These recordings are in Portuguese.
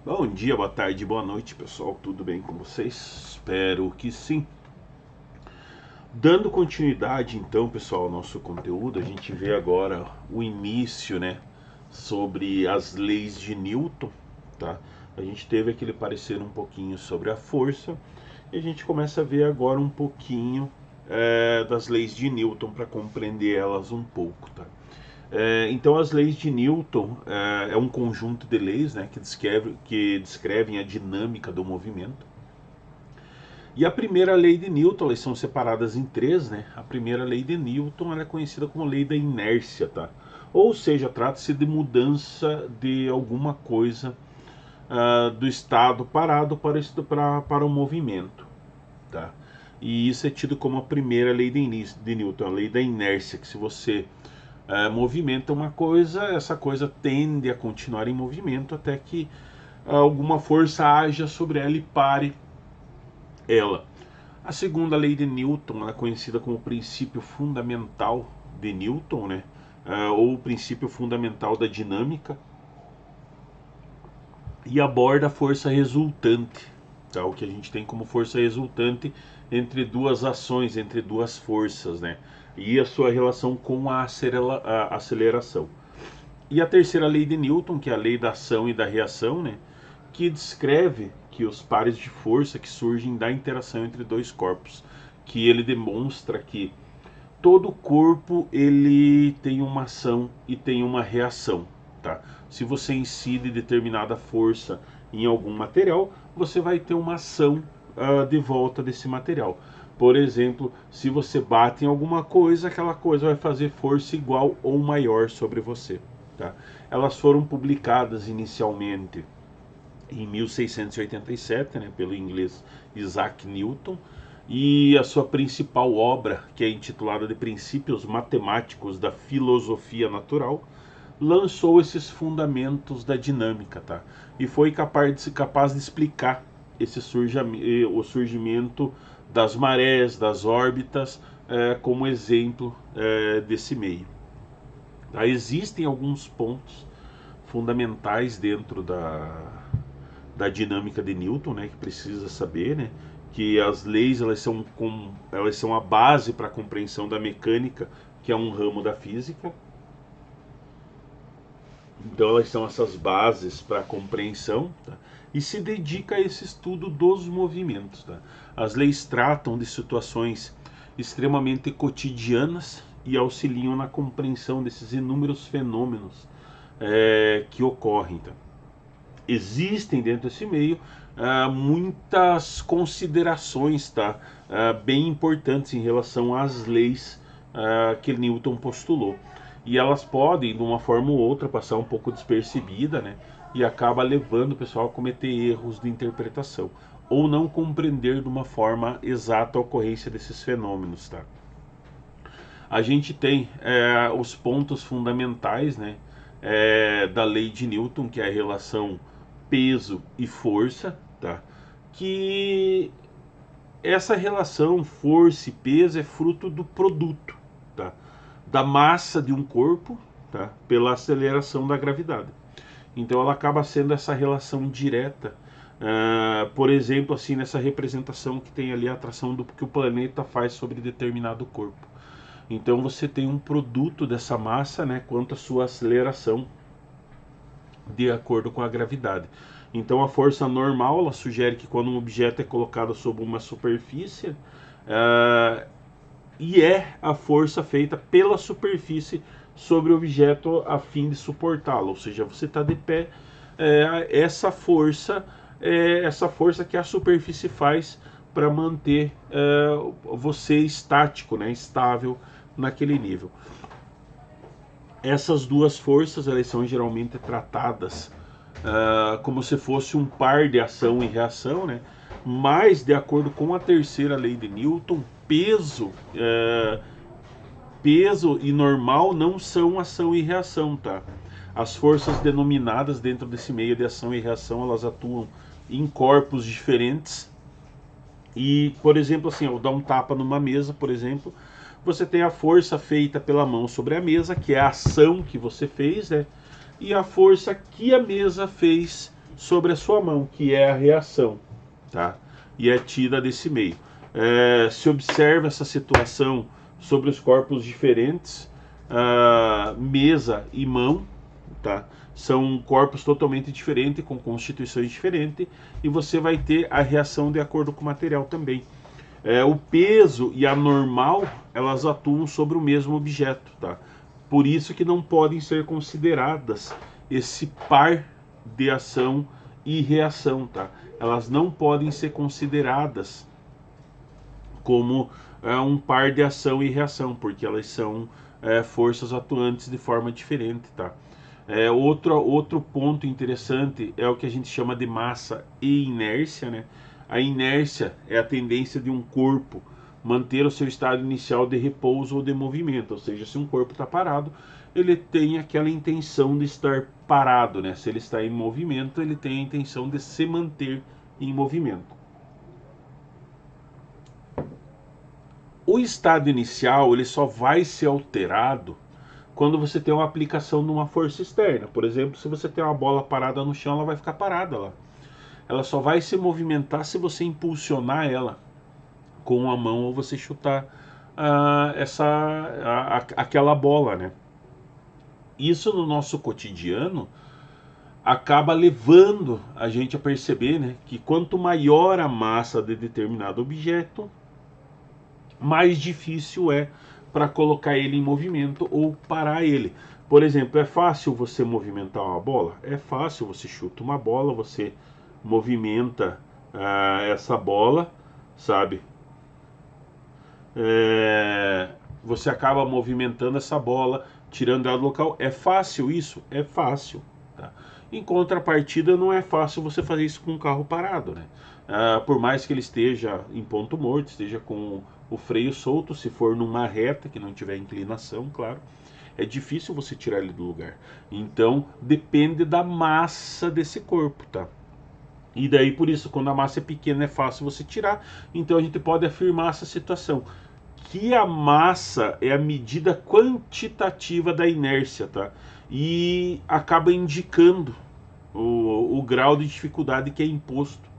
Bom dia, boa tarde, boa noite, pessoal. Tudo bem com vocês? Espero que sim. Dando continuidade, então, pessoal, ao nosso conteúdo, a gente vê agora o início, né, sobre as leis de Newton, tá? A gente teve aquele parecer um pouquinho sobre a força e a gente começa a ver agora um pouquinho das leis de Newton para compreender elas um pouco, tá? Então, as leis de Newton é um conjunto de leis, né, que descrevem a dinâmica do movimento. E a primeira lei de Newton, elas são separadas em três, né? A primeira lei de Newton ela é conhecida como lei da inércia, tá? Ou seja, trata-se de mudança de alguma coisa do estado parado para o movimento, tá? E isso é tido como a primeira lei de Newton, a lei da inércia, que se você movimenta uma coisa, essa coisa tende a continuar em movimento até que alguma força haja sobre ela e pare ela. A segunda lei de Newton é conhecida como o princípio fundamental de Newton, né? Ou o princípio fundamental da dinâmica, e aborda a força resultante, tá? O que a gente tem como força resultante entre duas ações, entre duas forças, né? E a sua relação com a aceleração. E a terceira lei de Newton, que é a lei da ação e da reação, né? Que descreve que os pares de força que surgem da interação entre dois corpos, que ele demonstra que todo corpo ele tem uma ação e tem uma reação, tá? Se você incide determinada força em algum material, você vai ter uma ação de volta desse material. Por exemplo, se você bate em alguma coisa, aquela coisa vai fazer força igual ou maior sobre você, tá? Elas foram publicadas inicialmente em 1687, né, pelo inglês Isaac Newton, e a sua principal obra, que é intitulada de Princípios Matemáticos da Filosofia Natural, lançou esses fundamentos da dinâmica, tá? E foi capaz de explicar o surgimento das marés, das órbitas, como exemplo desse meio. Tá? Existem alguns pontos fundamentais dentro da dinâmica de Newton, né, que precisa saber, né, que as leis elas são a base para a compreensão da mecânica, que é um ramo da física. Então elas são essas bases para a compreensão, tá? E se dedica a esse estudo dos movimentos. Tá? As leis tratam de situações extremamente cotidianas e auxiliam na compreensão desses inúmeros fenômenos que ocorrem. Tá? Existem dentro desse meio muitas considerações, tá? Bem importantes em relação às leis que Newton postulou. E elas podem, de uma forma ou outra, passar um pouco despercebida, né? E acaba levando o pessoal a cometer erros de interpretação ou não compreender de uma forma exata a ocorrência desses fenômenos, tá? A gente tem os pontos fundamentais, né, da lei de Newton, que é a relação peso e força, tá? Que essa relação força e peso é fruto do produto, tá? Da massa de um corpo, tá? Pela aceleração da gravidade. Então ela acaba sendo essa relação direta. Por exemplo, assim, nessa representação que tem ali a atração do que o planeta faz sobre determinado corpo. Então você tem um produto dessa massa, né, quanto à sua aceleração de acordo com a gravidade. Então a força normal ela sugere que quando um objeto é colocado sobre uma superfície, e é a força feita pela superfície sobre o objeto a fim de suportá-lo. Ou seja, você está de pé, essa força que a superfície faz para manter você estático, né, estável naquele nível. Essas duas forças elas são geralmente tratadas como se fosse um par de ação e reação, né? Mas, de acordo com a terceira lei de Newton, peso e normal não são ação e reação, tá? As forças denominadas dentro desse meio de ação e reação, elas atuam em corpos diferentes. E, por exemplo, assim, ao dar um tapa numa mesa, por exemplo, você tem a força feita pela mão sobre a mesa, que é a ação que você fez, né? E a força que a mesa fez sobre a sua mão, que é a reação, tá? E é tida desse meio. Se observa essa situação sobre os corpos diferentes, mesa e mão, tá? São corpos totalmente diferentes, com constituições diferentes, e você vai ter a reação de acordo com o material também. O peso e a normal, elas atuam sobre o mesmo objeto, tá? Por isso que não podem ser consideradas esse par de ação e reação, tá? Elas não podem ser consideradas como um par de ação e reação, porque elas são forças atuantes de forma diferente, tá? Outro ponto interessante é o que a gente chama de massa e inércia, né? A inércia é a tendência de um corpo manter o seu estado inicial de repouso ou de movimento, ou seja, se um corpo está parado, ele tem aquela intenção de estar parado, né? Se ele está em movimento, ele tem a intenção de se manter em movimento. O estado inicial, ele só vai ser alterado quando você tem uma aplicação de uma força externa. Por exemplo, se você tem uma bola parada no chão, ela vai ficar parada lá. Ela só vai se movimentar se você impulsionar ela com a mão ou você chutar aquela bola, né? Isso no nosso cotidiano acaba levando a gente a perceber, né, que quanto maior a massa de determinado objeto, mais difícil é para colocar ele em movimento ou parar ele. Por exemplo, é fácil você movimentar uma bola? É fácil, você chuta uma bola, você movimenta essa bola, sabe? Você acaba movimentando essa bola, tirando ela do local. É fácil isso? É fácil. Tá? Em contrapartida, não é fácil você fazer isso com um carro parado, né? Por mais que ele esteja em ponto morto, esteja com o freio solto, se for numa reta que não tiver inclinação, claro, é difícil você tirar ele do lugar. Então, depende da massa desse corpo, tá? E daí, por isso, quando a massa é pequena, é fácil você tirar. Então, a gente pode afirmar essa situação, que a massa é a medida quantitativa da inércia, tá? E acaba indicando o grau de dificuldade que é imposto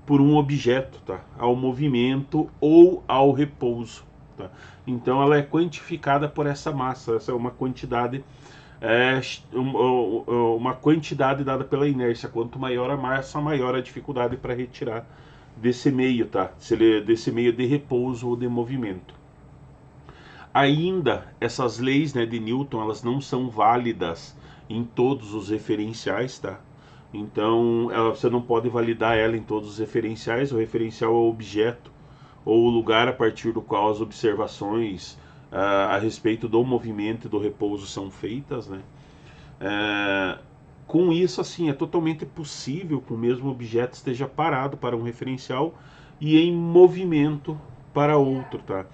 por um objeto, tá? Ao movimento ou ao repouso, tá? Então ela é quantificada por essa massa, essa é uma quantidade uma quantidade dada pela inércia. Quanto maior a massa, maior a dificuldade para retirar desse meio, tá? Desse meio de repouso ou de movimento. Ainda essas leis, né, de Newton, elas não são válidas em todos os referenciais, tá? Então você não pode validar ela em todos os referenciais. O referencial é o objeto ou o lugar a partir do qual as observações a respeito do movimento e do repouso são feitas, né? Com isso, assim, é totalmente possível que o mesmo objeto esteja parado para um referencial e em movimento para outro, tá?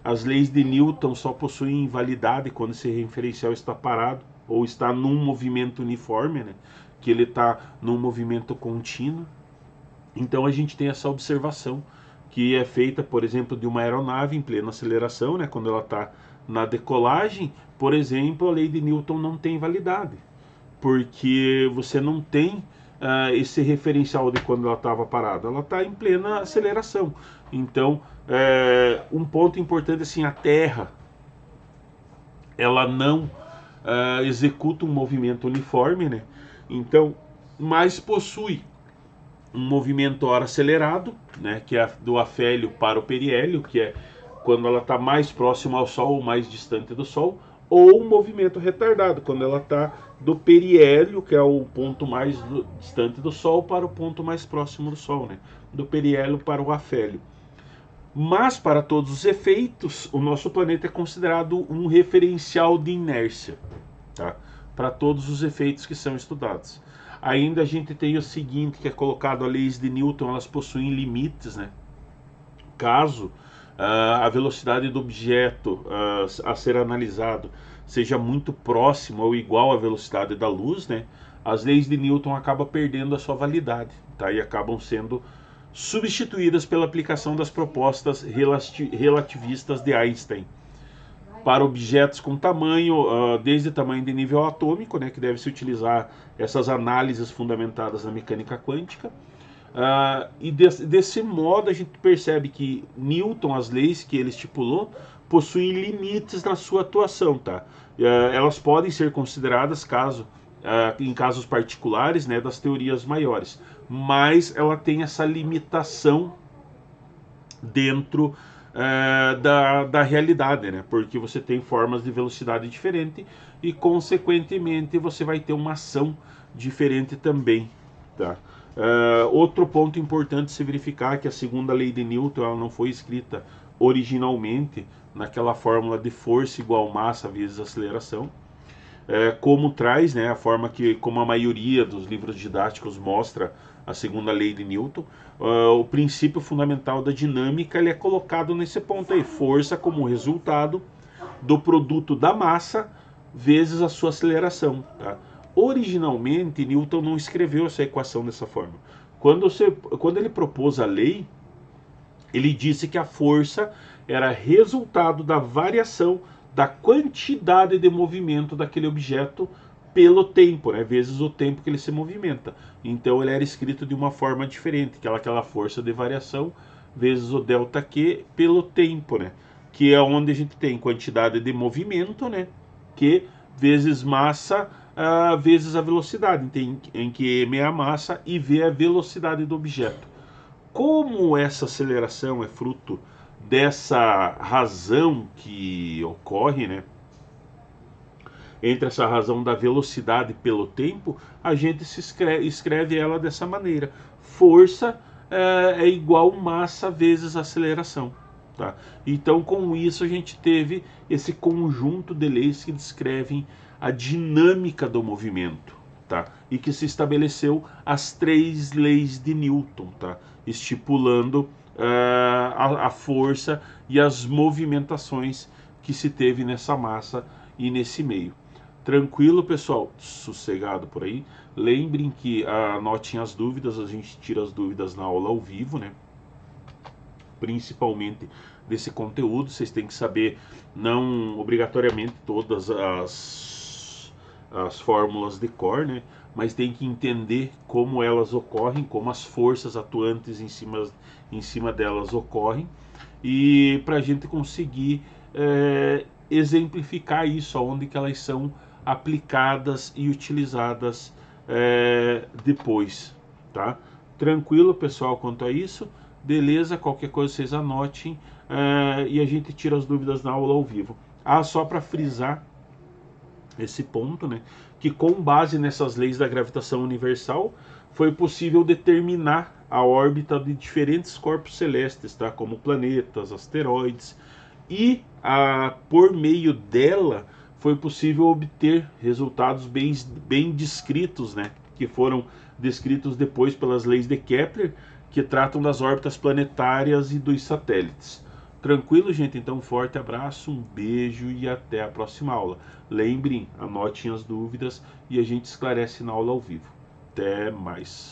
As leis de Newton só possuem validade quando esse referencial está parado ou está num movimento uniforme, né? Que ele está num movimento contínuo. Então a gente tem essa observação que é feita, por exemplo, de uma aeronave em plena aceleração, né? Quando ela está na decolagem, por exemplo, a lei de Newton não tem validade, porque você não tem esse referencial de quando ela estava parada, ela está em plena aceleração. Então, um ponto importante assim, a Terra, ela não executa um movimento uniforme, né? Então, mas possui um movimento ora acelerado, né, que é do afélio para o periélio, que é quando ela está mais próxima ao Sol ou mais distante do Sol, ou um movimento retardado, quando ela está do periélio, que é o ponto mais distante do Sol, para o ponto mais próximo do Sol, né? Do periélio para o afélio. Mas, para todos os efeitos, o nosso planeta é considerado um referencial de inércia, tá? Para todos os efeitos que são estudados. Ainda a gente tem o seguinte, que é colocado as leis de Newton, elas possuem limites, né? Caso a velocidade do objeto a ser analisado seja muito próximo ou igual à velocidade da luz, né? As leis de Newton acabam perdendo a sua validade, tá? E acabam sendo substituídas pela aplicação das propostas relativistas de Einstein. para objetos com tamanho, desde tamanho de nível atômico, né, que deve-se utilizar essas análises fundamentadas na mecânica quântica. E desse modo a gente percebe que Newton, as leis que ele estipulou, possuem limites na sua atuação, tá? Elas podem ser consideradas em casos particulares, né, das teorias maiores, mas ela tem essa limitação dentro da realidade, né? Porque você tem formas de velocidade diferente e, consequentemente, você vai ter uma ação diferente também, tá? Outro ponto importante se verificar é que a segunda lei de Newton ela não foi escrita originalmente naquela fórmula de força igual massa vezes aceleração, como traz, né, a forma que, como a maioria dos livros didáticos mostra a segunda lei de Newton, o princípio fundamental da dinâmica ele é colocado nesse ponto aí, força como resultado do produto da massa vezes a sua aceleração, tá? Originalmente, Newton não escreveu essa equação dessa forma. Quando ele propôs a lei, ele disse que a força era resultado da variação da quantidade de movimento daquele objeto pelo tempo, né, vezes o tempo que ele se movimenta. Então ele era escrito de uma forma diferente, que é aquela força de variação vezes o delta Q pelo tempo, né, que é onde a gente tem quantidade de movimento, né, Q vezes massa vezes a velocidade, em que M é a massa e V é a velocidade do objeto. Como essa aceleração é fruto dessa razão que ocorre, né, entre essa razão da velocidade pelo tempo, a gente escreve ela dessa maneira. Força é igual massa vezes aceleração. Tá? Então, com isso, a gente teve esse conjunto de leis que descrevem a dinâmica do movimento. Tá? E que se estabeleceu as 3 leis de Newton, tá? Estipulando a força e as movimentações que se teve nessa massa e nesse meio. Tranquilo, pessoal? Sossegado por aí? Lembrem que anotem as dúvidas, a gente tira as dúvidas na aula ao vivo, né? Principalmente desse conteúdo, vocês têm que saber, não obrigatoriamente todas as fórmulas de cor, né? Mas tem que entender como elas ocorrem, como as forças atuantes em cima delas ocorrem, e para a gente conseguir exemplificar isso, aonde que elas são aplicadas e utilizadas depois, tá? Tranquilo, pessoal, quanto a isso? Beleza, qualquer coisa vocês anotem e a gente tira as dúvidas na aula ao vivo. Só para frisar esse ponto, né, que com base nessas leis da gravitação universal foi possível determinar a órbita de diferentes corpos celestes, tá, como planetas, asteroides, e por meio dela foi possível obter resultados bem descritos, né, que foram descritos depois pelas leis de Kepler, que tratam das órbitas planetárias e dos satélites. Tranquilo, gente? Então, um forte abraço, um beijo e até a próxima aula. Lembrem, anotem as dúvidas e a gente esclarece na aula ao vivo. Até mais.